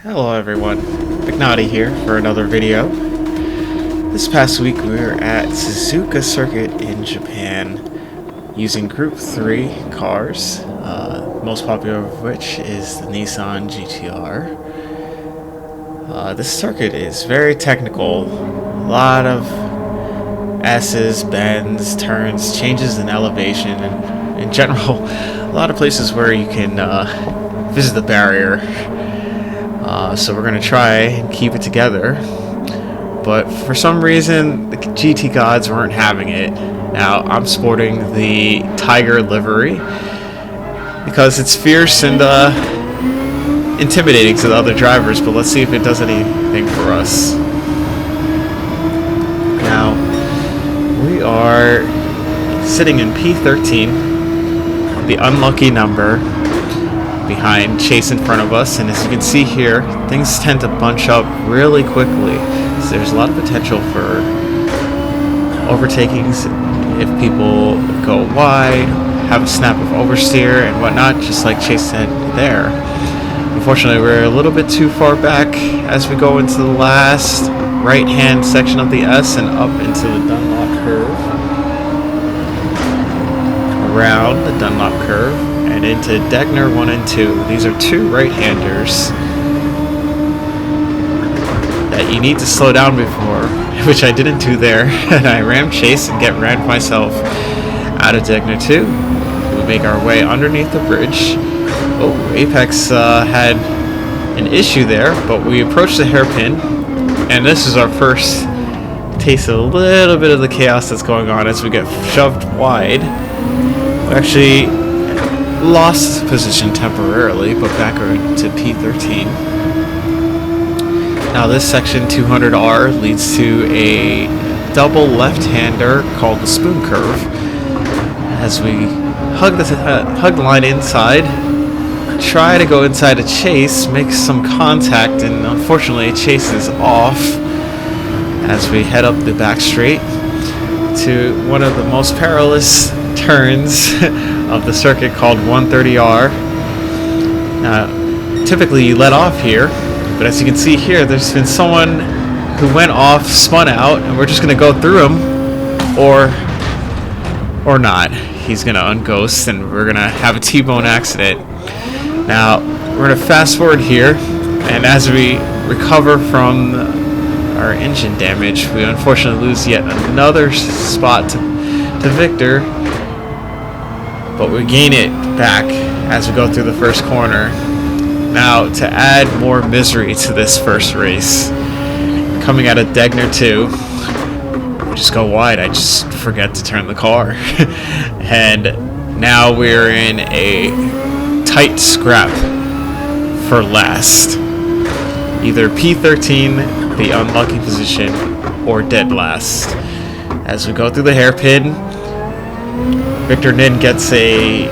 Hello everyone, McNaughty here for another video. This past week we were at Suzuka Circuit in Japan using Group 3 cars, most popular of which is the Nissan GTR. This circuit is very technical, a lot of S's, bends, turns, changes in elevation, and in general, a lot of places where you can visit the barrier. So we're going to try and keep it together, but for some reason the GT gods weren't having it. Now I'm sporting the Tiger livery because it's fierce and intimidating to the other drivers, but let's see if it does anything for us. Now we are sitting in P13, the unlucky number, behind Chase in front of us, and as you can see here, things tend to bunch up really quickly, so there's a lot of potential for overtakings if people go wide, have a snap of oversteer and whatnot, just like Chase said there. Unfortunately, we're a little bit too far back as we go into the last right hand section of the S and up into the Dunlop curve, around the Dunlop curve, and into Degner 1 and 2. These are two right-handers that you need to slow down before, which I didn't do there, and I rammed Chase and ran myself out of Degner 2. We make our way underneath the bridge. Oh, Apex had an issue there, but we approached the hairpin, and this is our first taste of a little bit of the chaos that's going on as we get shoved wide. We actually lost position temporarily, but back to P13. Now this section 200R leads to a double left-hander called the spoon curve. As we hug the line inside, try to go inside a Chase, make some contact, and unfortunately Chase is off as we head up the back straight to one of the most perilous turns of the circuit called 130R. Now, typically you let off here, but as you can see here, there's been someone who went off, spun out, and we're just going to go through him, or not. He's going to unghost, and we're going to have a T-bone accident. Now, we're going to fast forward here, and as we recover from our engine damage, we unfortunately lose yet another spot to Victor, but we gain it back as we go through the first corner. Now, to add more misery to this first race, coming out of Degner 2, we just go wide. I just forget to turn the car. And now we're in a tight scrap for last. Either P13, the unlucky position, or dead last. As we go through the hairpin, Victor Nin gets a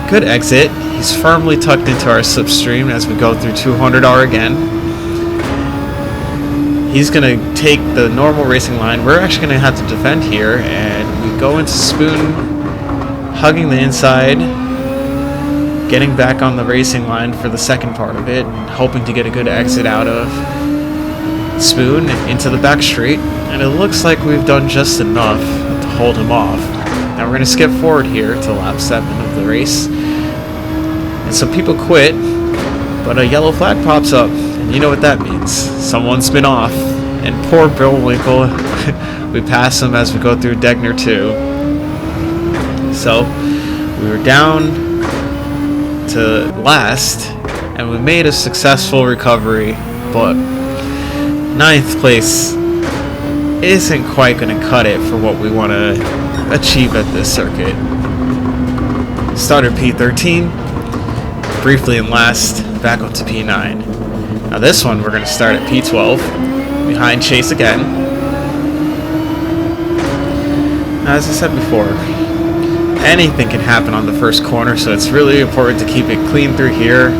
good exit. He's firmly tucked into our slipstream as we go through 200R again. He's going to take the normal racing line. We're actually going to have to defend here, and we go into spoon, hugging the inside, getting back on the racing line for the second part of it, and hoping to get a good exit out of spoon into the back straight. And it looks like we've done just enough to hold him off. Now we're going to skip forward here to lap 7 of the race. And some people quit, but a yellow flag pops up. And you know what that means. Someone's been off. And poor Bill Winkle, we pass him as we go through Degner 2. So we were down to last, and we made a successful recovery, but 9th place isn't quite going to cut it for what we want to achieve at this circuit. Started P13, briefly in last, back up to P9. Now this one we're going to start at P12, behind Chase again. Now, as I said before, anything can happen on the first corner, so it's really important to keep it clean through here.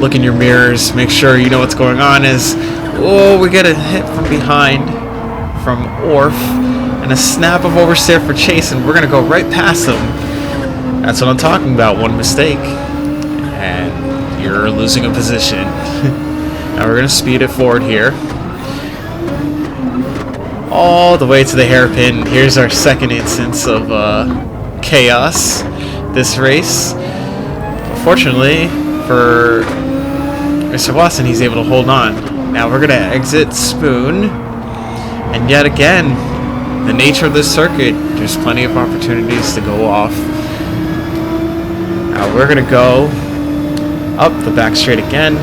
Look in your mirrors, make sure you know what's going on. We get a hit from behind from Orf, and a snap of oversteer for Chase, and we're going to go right past him. That's what I'm talking about, one mistake, and you're losing a position. Now we're going to speed it forward here. All the way to the hairpin. Here's our second instance of chaos this race. Fortunately for Mr. Watson, he's able to hold on. Now we're going to exit Spoon. And yet again, the nature of this circuit, there's plenty of opportunities to go off. Now we're going to go up the back straight again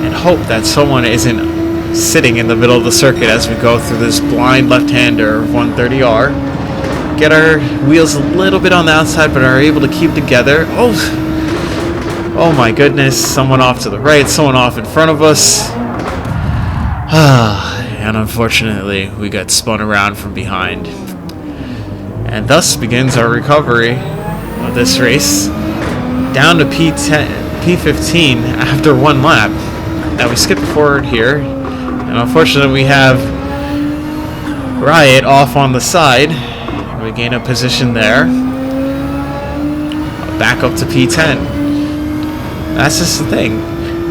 and hope that someone isn't sitting in the middle of the circuit as we go through this blind left-hander 130R. Get our wheels a little bit on the outside, but are able to keep together. Oh my goodness, someone off to the right, someone off in front of us. And unfortunately, we got spun around from behind. And thus begins our recovery of this race. Down to P15 after one lap. Now we skip forward here. And unfortunately, we have Riot off on the side. We gain a position there. Back up to P10. That's just the thing.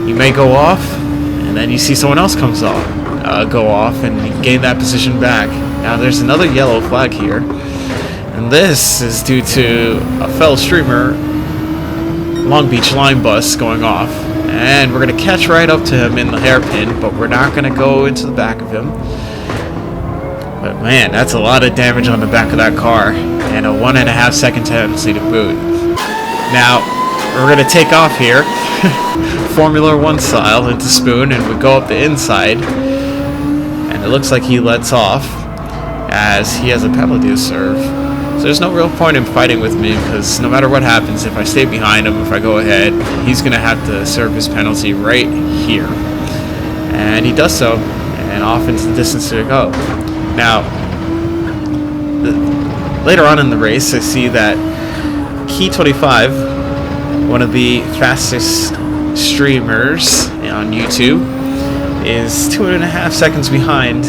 You may go off, and then you see someone else go off, and you gain that position back. Now there's another yellow flag here, and this is due to a fellow streamer, Long Beach Line Bus, going off. And we're going to catch right up to him in the hairpin, but we're not going to go into the back of him. But man, that's a lot of damage on the back of that car, and a 1.5 second penalty to boot. Now, we're going to take off here, Formula 1 style, into Spoon, and we go up the inside. And it looks like he lets off, as he has a penalty to serve. So there's no real point in fighting with me, because no matter what happens, if I stay behind him, if I go ahead, he's going to have to serve his penalty right here. And he does so, and off into the distance to go. Now, later on in the race, I see that Key25, one of the fastest streamers on YouTube, is 2.5 seconds behind.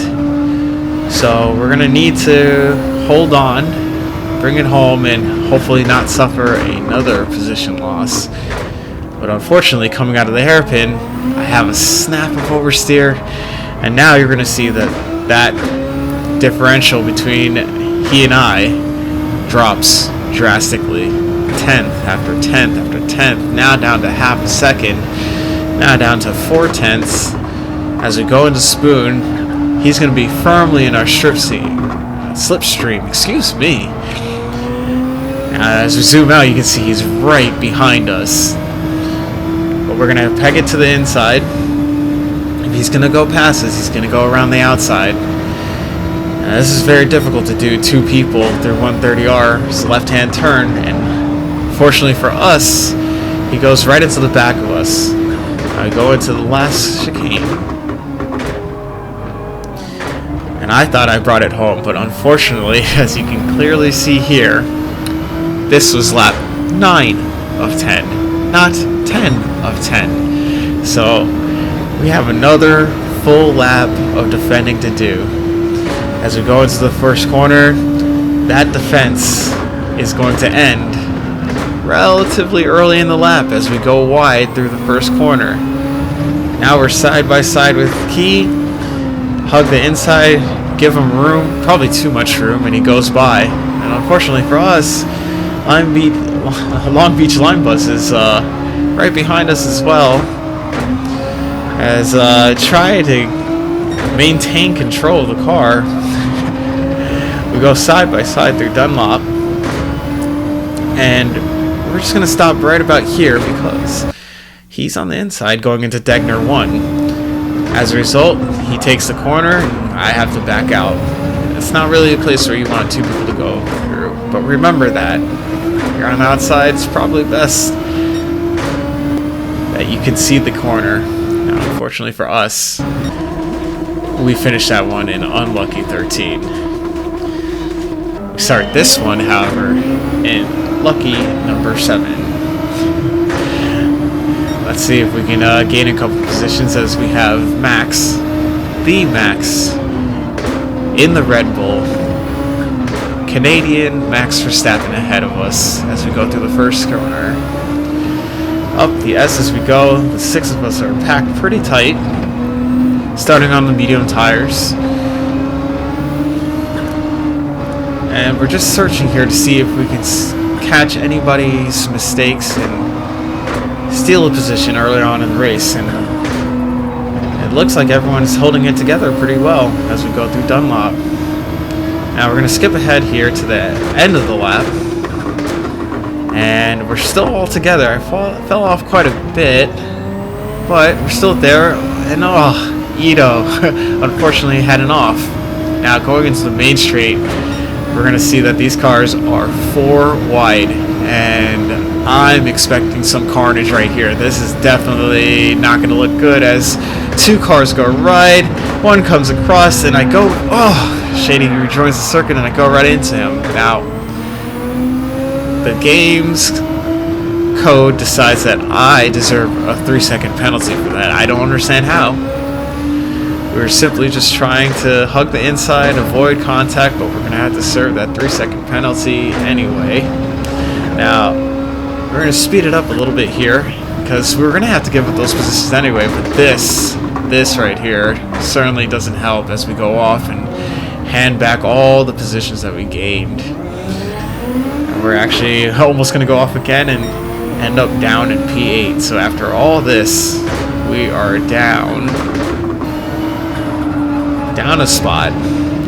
So we're going to need to hold on, bring it home, and hopefully not suffer another position loss. But unfortunately, coming out of the hairpin, I have a snap of oversteer, and now you're going to see that differential between he and I drops drastically. 10th after 10th after 10th, now down to half a second, now down to 4/10. As we go into Spoon, he's going to be firmly in our slipstream, excuse me. As we zoom out, you can see he's right behind us. But we're going to peg it to the inside. If he's going to go past us, he's going to go around the outside. Now, this is very difficult to do, two people through 130R's left-hand turn, and fortunately for us, he goes right into the back of us. I go into the last chicane. And I thought I brought it home, but unfortunately, as you can clearly see here, this was lap 9 of 10, not 10 of 10. So we have another full lap of defending to do. As we go into the first corner, that defense is going to end relatively early in the lap as we go wide through the first corner. Now we're side by side with Key. Hug the inside, give him room, probably too much room, and he goes by. And unfortunately for us, Long Beach Line Bus is right behind us as well, as try to maintain control of the car. We go side by side through Dunlop, and we're just going to stop right about here because he's on the inside going into Degner 1. As a result, he takes the corner, and I have to back out. It's not really a place where you want two people to go through, but remember that. If you're on the outside, it's probably best that you can see the corner. Now, unfortunately for us, we finished that one in unlucky 13. We start this one, however, in lucky number 7. Let's see if we can gain a couple positions as we have Max, the Max, in the Red Bull. Canadian Max Verstappen ahead of us as we go through the first corner. Up the S as we go. The 6 of us are packed pretty tight. starting on the medium tires. And we're just searching here to see if we can catch anybody's mistakes and steal a position earlier on in the race. And it looks like everyone's holding it together pretty well as we go through Dunlop. Now we're going to skip ahead here to the end of the lap. And we're still all together. I fell off quite a bit, but we're still there. And Ito unfortunately had an off. Now going into the main straight, we're going to see that these cars are 4 wide, and I'm expecting some carnage right here. This is definitely not going to look good as 2 cars go right, 1 comes across, and I go, Shady rejoins the circuit, and I go right into him. Now, the game's code decides that I deserve a 3-second penalty for that. I don't understand how. We were simply just trying to hug the inside, avoid contact, but we're going to have to serve that 3-second penalty anyway. Now, we're going to speed it up a little bit here, because we're going to have to give up those positions anyway, but this right here certainly doesn't help as we go off and hand back all the positions that we gained. And we're actually almost going to go off again and end up down in P8. So after all this, we are down a spot.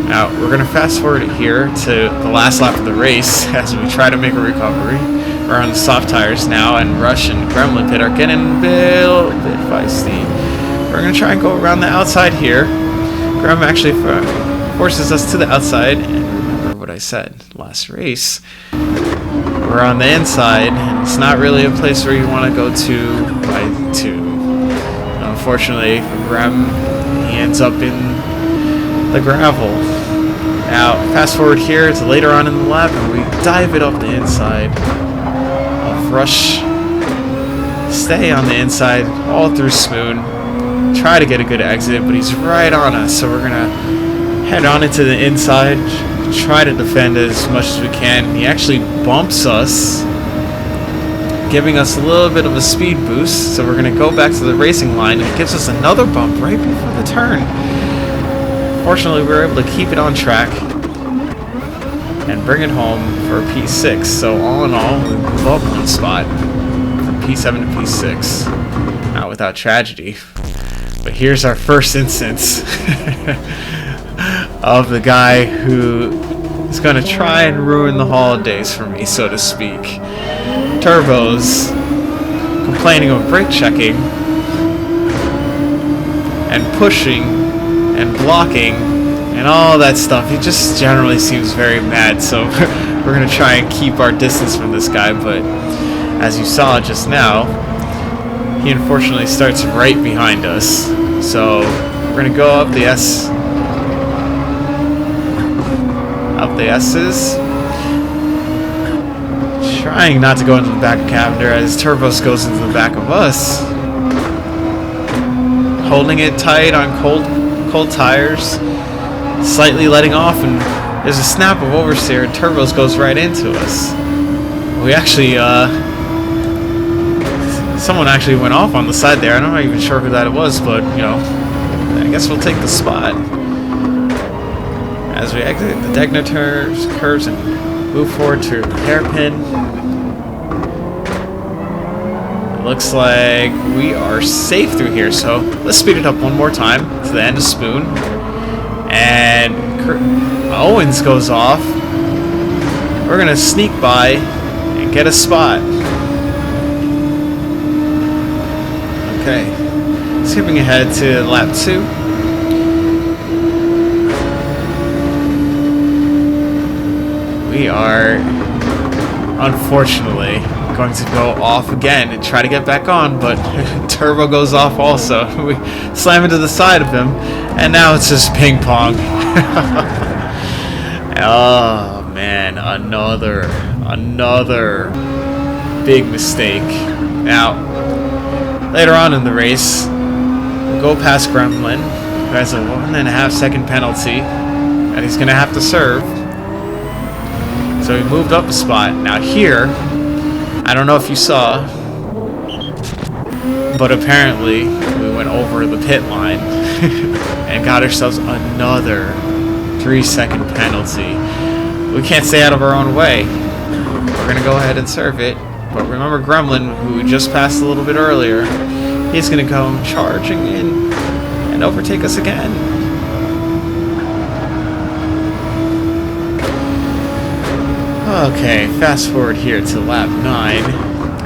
Now we're going to fast forward it here to the last lap of the race as we try to make a recovery. We're on the soft tires now, and Rush and Gremlin Pit are getting a bit feisty. We're going to try and go around the outside here. Grem actually forces us to the outside, and remember what I said last race. We're on the inside, and it's not really a place where you want to go 2 by 2. Unfortunately for Grem, he ends up in the gravel. Now, fast forward here to later on in the lap, and we dive it up the inside of Rush. Stay on the inside all through Spoon. Try to get a good exit, but he's right on us, so we're gonna head on into the inside, try to defend as much as we can. He actually bumps us, giving us a little bit of a speed boost, so we're gonna go back to the racing line, and it gives us another bump right before the turn. Fortunately, we were able to keep it on track and bring it home for a P6. So all in all, we move up 1 spot from P7 to P6. Not without tragedy. But here's our first instance of the guy who is going to try and ruin the holidays for me, so to speak. Turbo's complaining of brake checking and pushing and blocking and all that stuff. He just generally seems very mad, so we're going to try and keep our distance from this guy, but as you saw just now, he unfortunately starts right behind us. So we're going to go up the S's, trying not to go into the back of Cavender as Turbos goes into the back of us, holding it tight on cold tires, slightly letting off, and there's a snap of oversteer, and Turbos goes right into us. We actually, someone actually went off on the side there. I'm not even sure who that was, but, you know, I guess we'll take the spot. As we exit the Degner curves and move forward to the hairpin. It looks like we are safe through here, so let's speed it up one more time to the end of Spoon. And Owens goes off. We're going to sneak by and get a spot. Okay, skipping ahead to lap 2. We are, unfortunately, going to go off again and try to get back on, but Turbo goes off also. We slam into the side of him, and now it's just ping pong. Oh man, another big mistake. Now, later on in the race, we'll go past Gremlin, who has a 1.5 second penalty that he's going to have to serve. So we moved up a spot. Now here, I don't know if you saw, but apparently we went over the pit line and got ourselves another 3-second penalty. We can't stay out of our own way. We're going to go ahead and serve it. But remember Gremlin, who just passed a little bit earlier, he's going to come charging in and overtake us again. Okay, fast forward here to lap 9,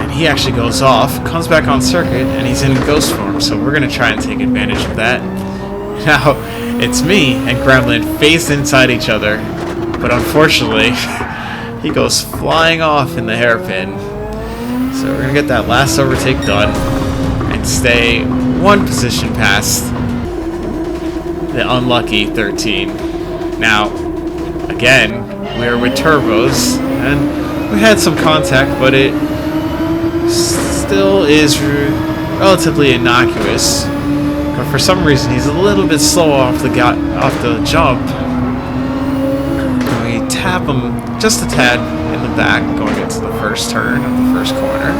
and he actually goes off, comes back on circuit, and he's in ghost form, so we're going to try and take advantage of that. Now, it's me and Gremlin phased inside each other, but unfortunately, he goes flying off in the hairpin. So we're going to get that last overtake done and stay one position past the unlucky 13. Now, again, we are with turbos, and we had some contact, but it still is relatively innocuous. But for some reason, he's a little bit slow off the jump. And we tap him just a tad in the back going into the first turn of the first corner.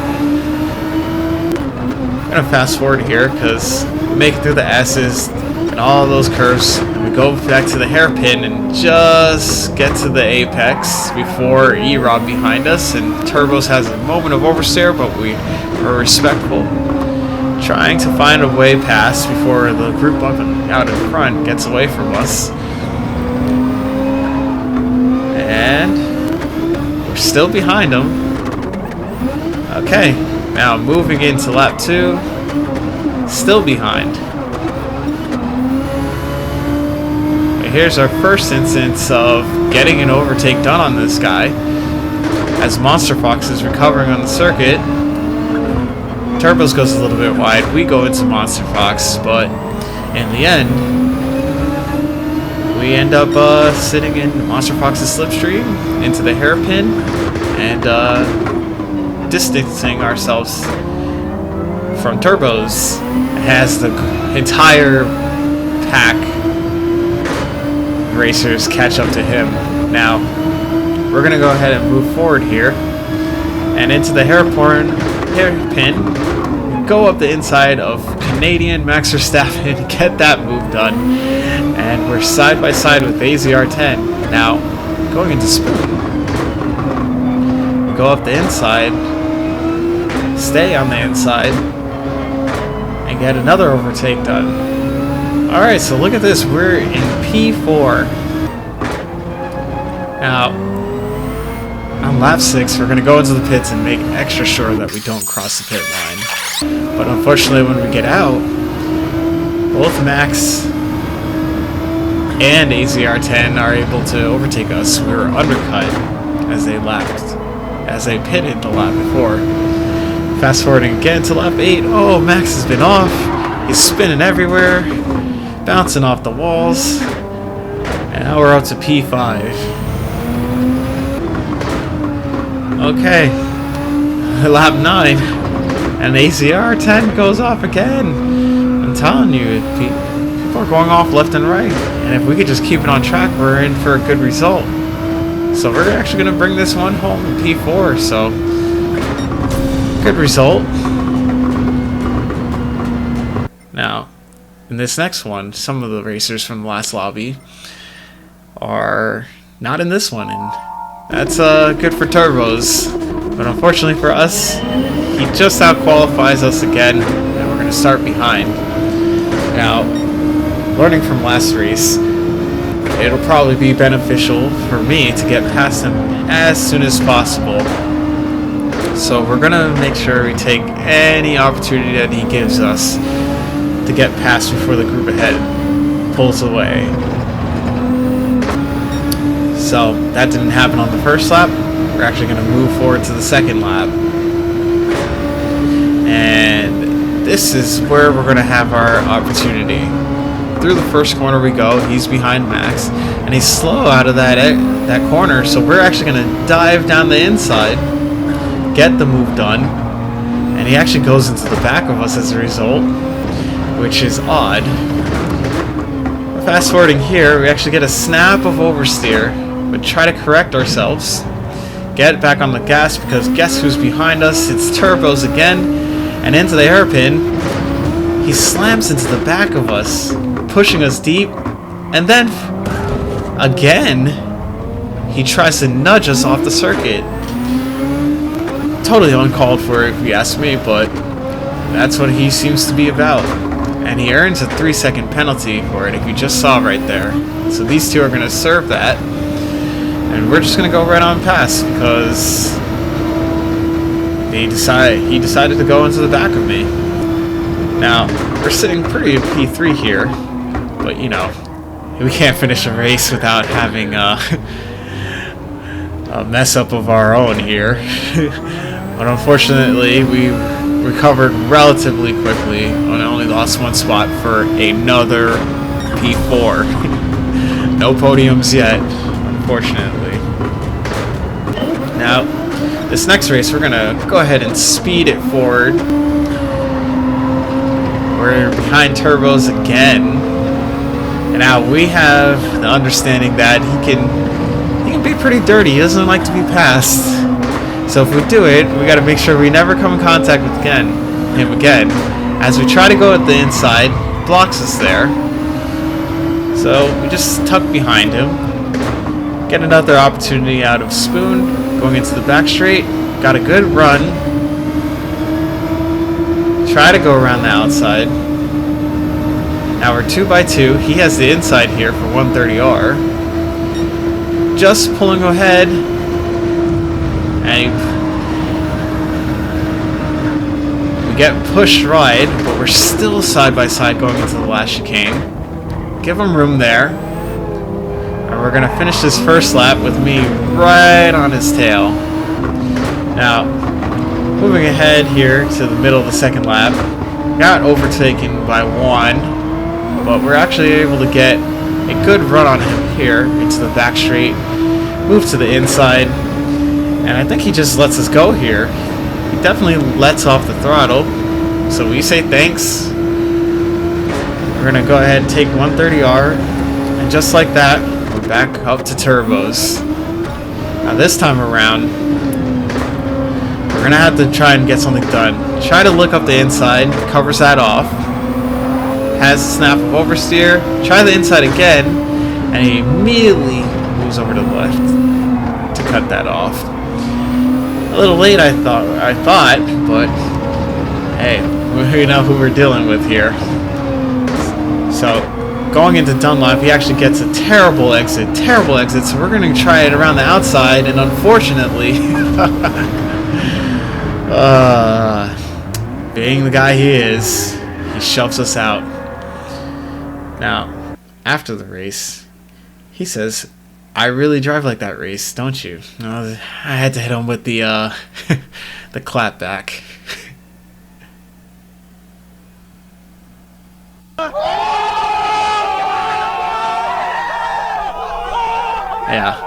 I'm going to fast forward here because we make it through the S's and all those curves, and we go back to the hairpin and just get to the apex before E-Rob behind us, and Turbos has a moment of oversteer, but we are respectful, trying to find a way past before the group up and out in front gets away from us. And we're still behind them. Okay, now moving into lap 2, still behind. Here's our first instance of getting an overtake done on this guy. As Monster Fox is recovering on the circuit, Turbos goes a little bit wide. We go into Monster Fox, but in the end, we end up sitting in Monster Fox's slipstream into the hairpin and distancing ourselves from Turbos as the entire pack racers catch up to him. Now, we're going to go ahead and move forward here and into the hairpin, go up the inside of Canadian Max Verstappen, get that move done, and we're side by side with AZR10. Now, going into Spoon, go up the inside, stay on the inside, and get another overtake done. Alright, so look at this, we're in P4. Now, on lap 6, we're going to go into the pits and make extra sure that we don't cross the pit line. But unfortunately, when we get out, both Max and AZR10 are able to overtake us. We were undercut as they pitted the lap before. Fast forwarding again to lap 8. Oh, Max has been off. He's spinning everywhere, bouncing off the walls, and now we're up to P5. Okay, lap 9, and AZR10 goes off again. I'm telling you, people are going off left and right, and if we could just keep it on track, we're in for a good result. So we're actually going to bring this one home in P4, so good result. Now, in this next one, some of the racers from the last lobby are not in this one, and that's good for Turbos. But unfortunately for us, he just out-qualifies us again, and we're going to start behind. Now, learning from last race, it'll probably be beneficial for me to get past him as soon as possible. So we're going to make sure we take any opportunity that he gives us to get past before the group ahead pulls away. So that didn't happen on the first lap. We're actually going to move forward to the second lap. And this is where we're going to have our opportunity. Through the first corner we go. He's behind Max, and he's slow out of that corner, so we're actually going to dive down the inside, get the move done, and he actually goes into the back of us as a result, which is odd. Fast forwarding here, we actually get a snap of oversteer, but try to correct ourselves, get back on the gas, because guess who's behind us? It's Turbos again, and into the hairpin. he slams into the back of us, pushing us deep, and then, again, he tries to nudge us off the circuit. Totally uncalled for, if you ask me, but that's what he seems to be about. And he earns a 3-second penalty for it, if you just saw right there. So these two are going to serve that. And we're just going to go right on past, because he decided to go into the back of me. Now, we're sitting pretty at P3 here, but you know, we can't finish a race without having a mess up of our own here. But unfortunately, we recovered relatively quickly and only lost one spot for another P4. No podiums yet, unfortunately. Now, this next race, we're gonna go ahead and speed it forward. We're behind turbos again. And now we have the understanding that he can be pretty dirty. He doesn't like to be passed. So if we do it, we got to make sure we never come in contact with him again. As we try to go at the inside, blocks us there. So we just tuck behind him. Get another opportunity out of Spoon, going into the back straight. Got a good run. Try to go around the outside. Now we're 2x2. He has the inside here for 130R. Just pulling ahead. And we get pushed right, but we're still side by side going into the last chicane. Give him room there. And we're going to finish this first lap with me right on his tail. Now, moving ahead here to the middle of the second lap. Got overtaken by one, but we're actually able to get a good run on him here into the back straight. Move to the inside. And I think he just lets us go here. He definitely lets off the throttle. So we say thanks. We're going to go ahead and take 130R. And just like that, we're back up to turbos. Now this time around, we're going to have to try and get something done. Try to look up the inside. Covers that off. Has a snap of oversteer. Try the inside again. And he immediately moves over to the left to cut that off. A little late, I thought, but hey, we know who we're dealing with here. So, going into Dunlop, he actually gets a terrible exit, so we're going to try it around the outside, and unfortunately, being the guy he is, he shoves us out. Now, after the race, he says, I really drive like that race, don't you? I had to hit him with the the clap back. Yeah.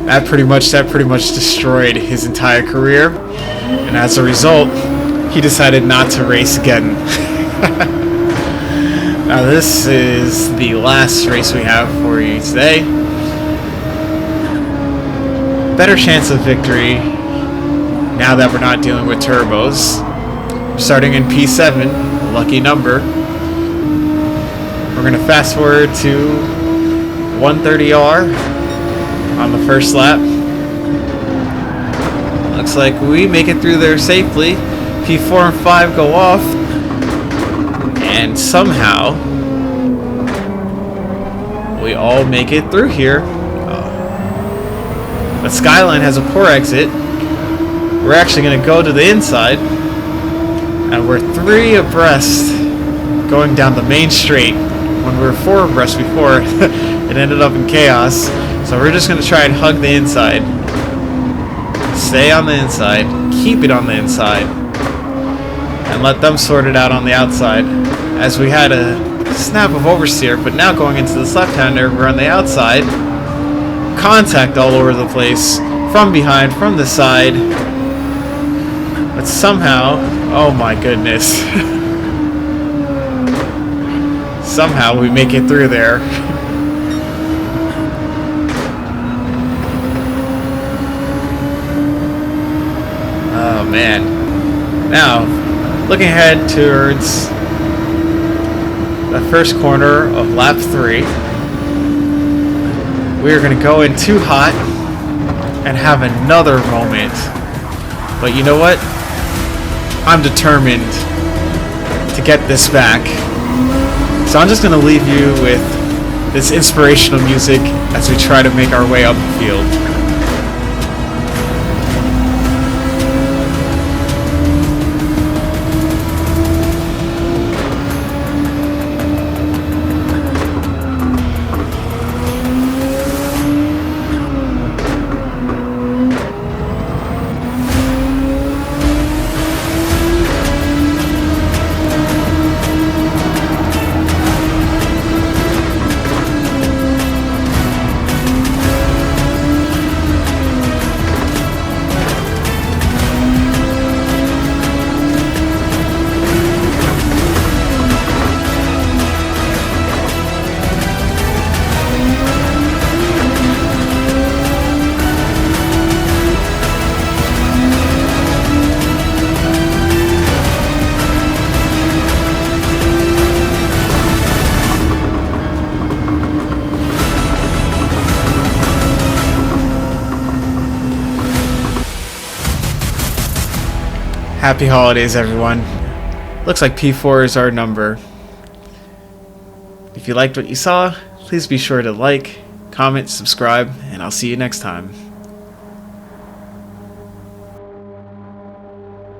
That pretty much destroyed his entire career. And as a result, he decided not to race again. Now this is the last race we have for you today. Better chance of victory now that we're not dealing with turbos. Starting in P7, lucky number. We're going to fast forward to 130R on the first lap. Looks like we make it through there safely. P4 and 5 go off. And somehow we all make it through here. But Skyline has a poor exit. We're actually going to go to the inside. And we're 3 abreast going down the main straight. When we were 4 abreast before, it ended up in chaos. So we're just going to try and hug the inside. Stay on the inside. Keep it on the inside. And let them sort it out on the outside. As we had a snap of oversteer, but now going into this left-hander, we're on the outside. Contact all over the place, from behind, from the side, but somehow, oh my goodness, somehow we make it through there. Oh man. Now, looking ahead towards the first corner of lap 3. We're going to go in too hot and have another moment. But you know what? I'm determined to get this back. So I'm just going to leave you with this inspirational music as we try to make our way up the field. Happy holidays, everyone. Looks like P4 is our number. If you liked what you saw, please be sure to like, comment, subscribe, and I'll see you next time.